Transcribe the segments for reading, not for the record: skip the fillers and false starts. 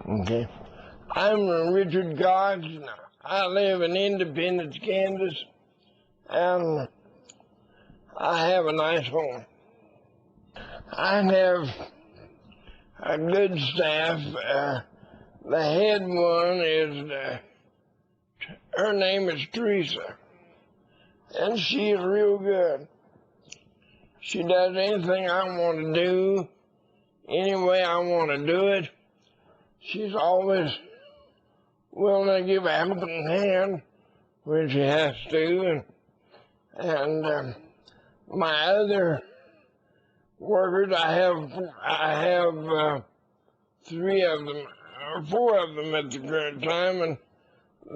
Okay. I'm Richard Cox. I live in Independence, Kansas, and I have a nice home. I have a good staff. The head one is, her name is Teresa, and she's real good. She does anything I want to do, any way I want to do it. She's always willing to give a helping hand when she has to. And my other workers, I have 3 of them, or 4 of them at the current time, and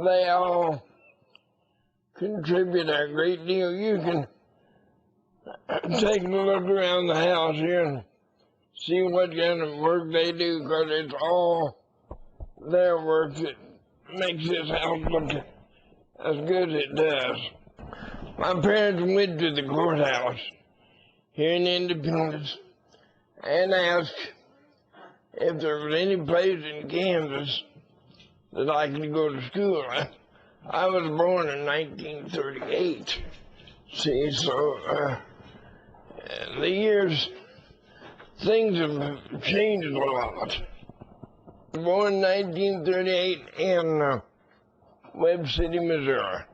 they all contribute a great deal. You can take a look around the house here and see what kind of work they do, because it's all their work that makes this house look as good as it does. My parents went to the courthouse here in Independence and asked if there was any place in Kansas that I could go to school. I was born in 1938. See, so the years, things have changed a lot. Born in 1938 in Webb City, Missouri.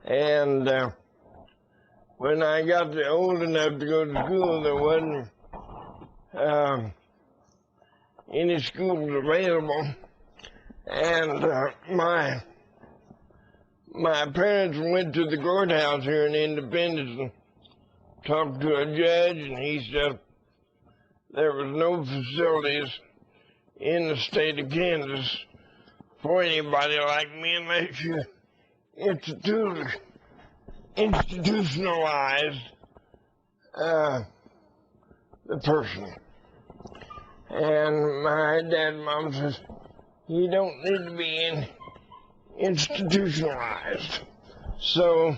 And when I got old enough to go to school, there wasn't any schools available. And my parents went to the courthouse here in Independence and talked to a judge, and he said there was no facilities in the state of Kansas for anybody like me unless you institutionalize the person. And my dad and mom says, you don't need to be institutionalized. So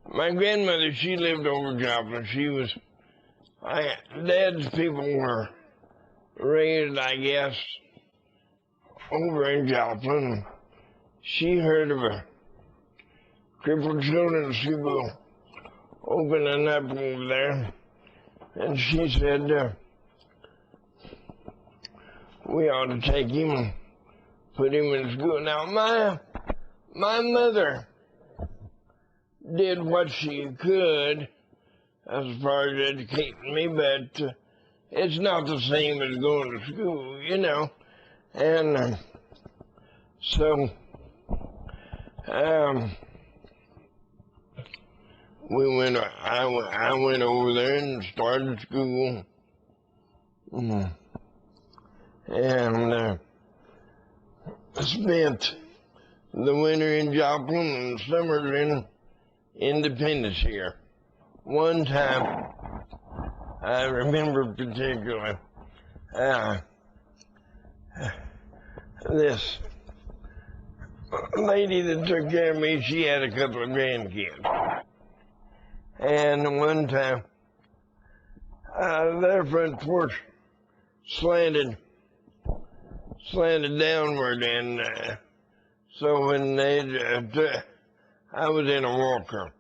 my grandmother, she lived over Joplin. Dad's people were raised, I guess, over in Joplin. She heard of a crippled children's school opening up over there, and she said, we ought to take him and put him in school. Now, my mother did what she could as far as educating me, but it's not the same as going to school, you know. And so I went over there and started school, and spent the winter in Joplin and summers in Independence here. One time, I remember particularly, this lady that took care of me, she had a couple of grandkids. And one time, their front porch slanted downward, and so when I was in a walker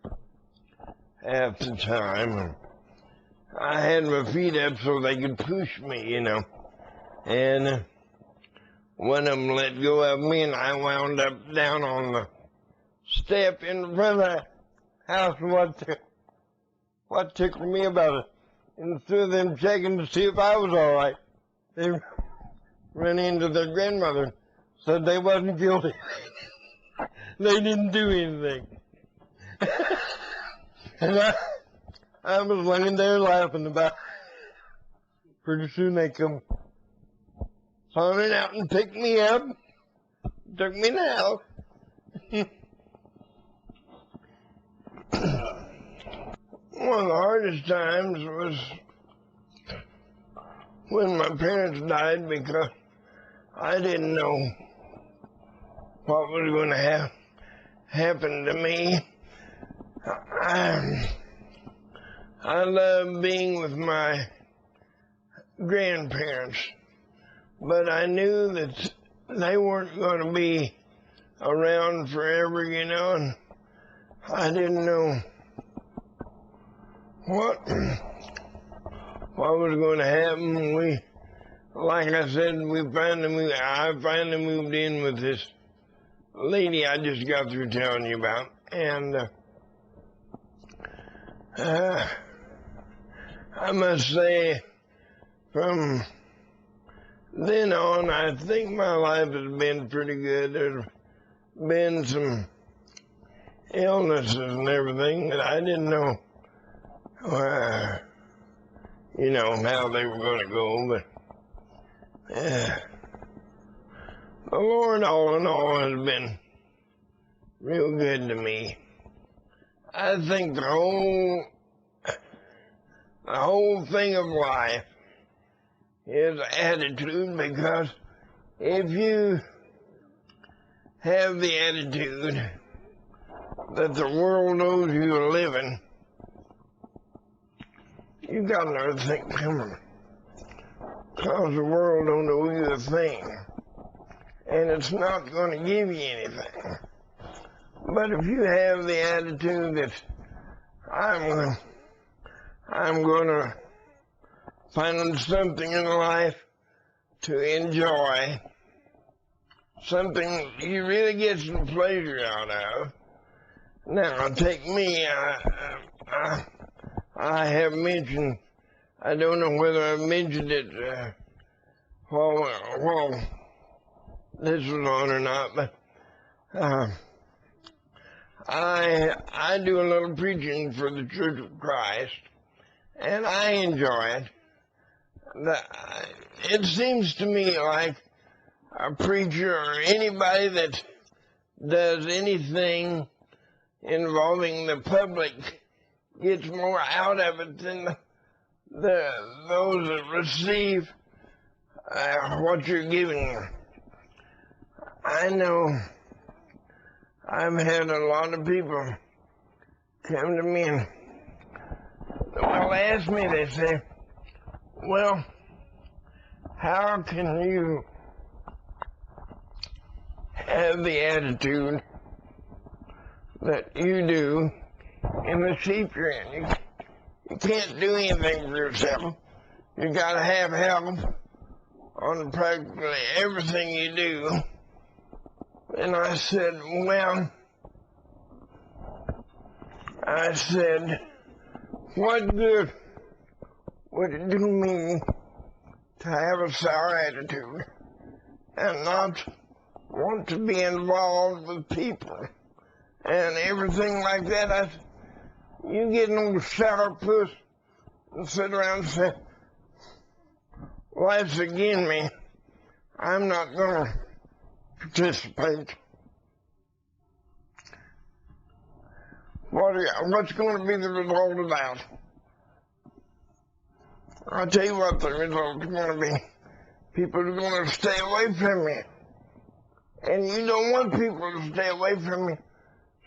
at the time, and I had my feet up so they could push me, you know, and one of them let go of me, and I wound up down on the step in front of the house. What tickled me about it, instead of them checking to see if I was all right, they ran into their grandmother, said they wasn't guilty. They didn't do anything. And I was laying there laughing about it. Pretty soon they come running out and picked me up, took me in the house. One of the hardest times was when my parents died, because I didn't know what was going to happen to me. I love being with my grandparents. but I knew that they weren't going to be around forever, you know, and I didn't know what was going to happen. Like I said, I finally moved in with this lady I just got through telling you about, and I must say, from then on, I think my life has been pretty good. There's been some illnesses and everything that I didn't know, you know, how they were going to go, but the Lord, all in all, has been real good to me. I think the whole thing of life is attitude, because if you have the attitude that the world knows you're living, you got another thing coming, because the world don't owe you a thing, and it's not going to give you anything. But if you have the attitude that I'm going to find something in life to enjoy, something you really get some pleasure out of. Now, take me, I have mentioned, I don't know whether I mentioned it while this was on or not, but I do a little preaching for the Church of Christ, and I enjoy it. It seems to me like a preacher or anybody that does anything involving the public gets more out of it than those that receive what you're giving them. I know I've had a lot of people come to me and ask me, they say, well, how can you have the attitude that you do in the sheep you're in? You can't do anything for yourself. You gotta have help on practically everything you do. And I said, well, what good would it do me to have a sour attitude and not want to be involved with people and everything like that? You get an old sourpuss and sit around and say, life's against me, I'm not going to participate. What's going to be the result of that? I'll tell you what the result's going to be. People are going to stay away from you. And you don't want people to stay away from you,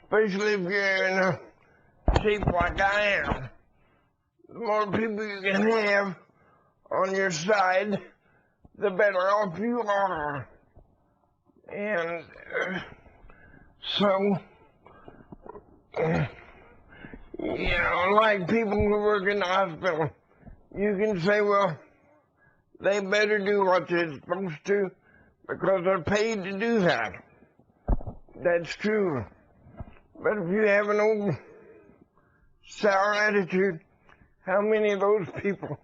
especially if you're in a shape like I am. The more people you can have on your side, the better off you are. And so, you know, like people who work in the hospital, you can say, well, they better do what they're supposed to because they're paid to do that. That's true. But if you have an old sour attitude, how many of those people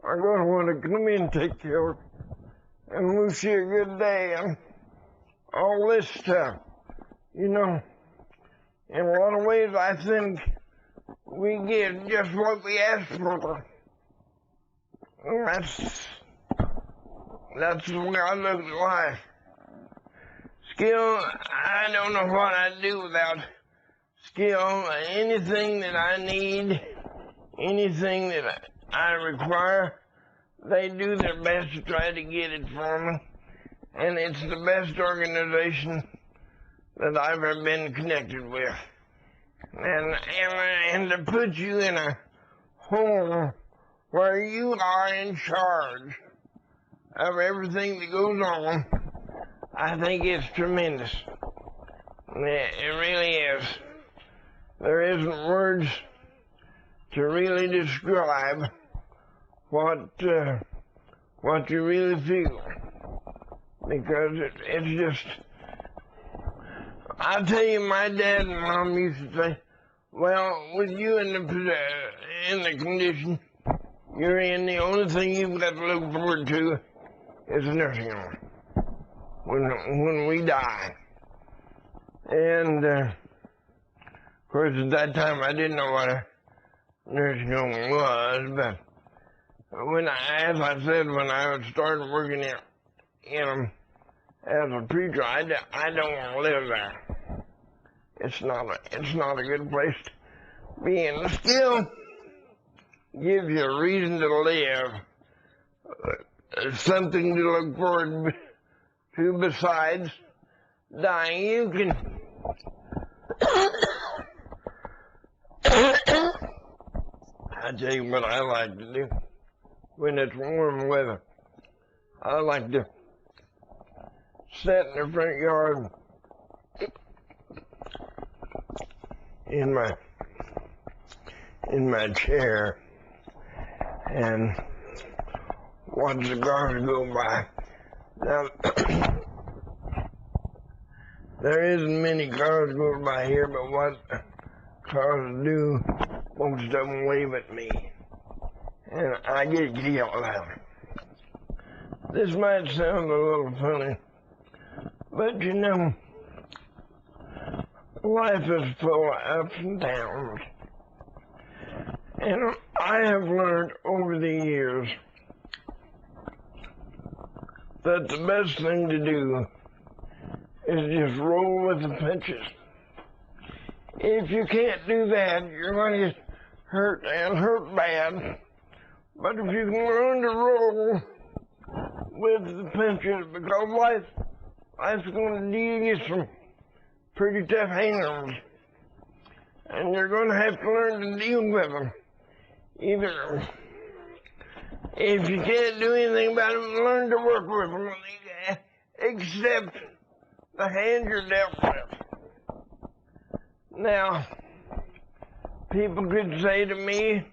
are going to want to come in and take care of and wish you a good day and all this stuff? You know, in a lot of ways, I think we get just what we ask for. That's the way I look at life. Skill, I don't know what I'd do without skill. Anything that I need, anything that I require, they do their best to try to get it for me. And it's the best organization that I've ever been connected with. And to put you in a home where you are in charge, of everything that goes on, I think it's tremendous. It really is. There isn't words to really describe what you really feel, because it's just. I tell you, my dad and mom used to say, "Well, with you in the condition you're in, the only thing you've got to look forward to is a nursing home when we die." And of course, at that time, I didn't know what a nursing home was, but as I said, when I started working in them as a preacher, I don't want to live there. It's not a good place to be in. It still gives you a reason to live, something to look forward to besides dying. You can. I tell you what I like to do when it's warm weather. I like to sit in the front yard in my chair and watch the cars go by. Now, there isn't many cars going by here, but what cars do, most of them wave at me, and I get killed out. This might sound a little funny, but you know, life is full of ups and downs. And I have learned over the years that the best thing to do is just roll with the punches. If you can't do that, you're going to get hurt and hurt bad. But if you can learn to roll with the punches, because life's going to deal you some pretty tough hands, and you're going to have to learn to deal with them. Either if you can't do anything about them, learn to work with them, accept the hand you're dealt with. Now, people could say to me,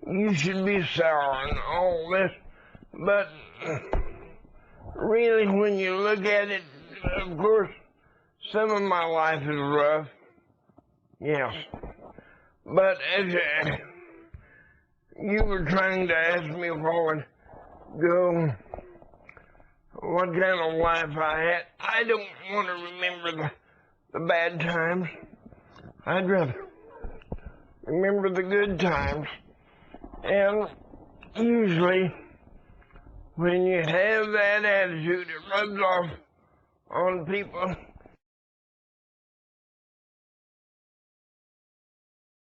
you should be sour and all this, but really, when you look at it, of course, some of my life is rough, yes. But as you were trying to ask me a while ago what kind of life I had, I don't want to remember the bad times. I'd rather remember the good times. And usually, when you have that attitude, it rubs off on people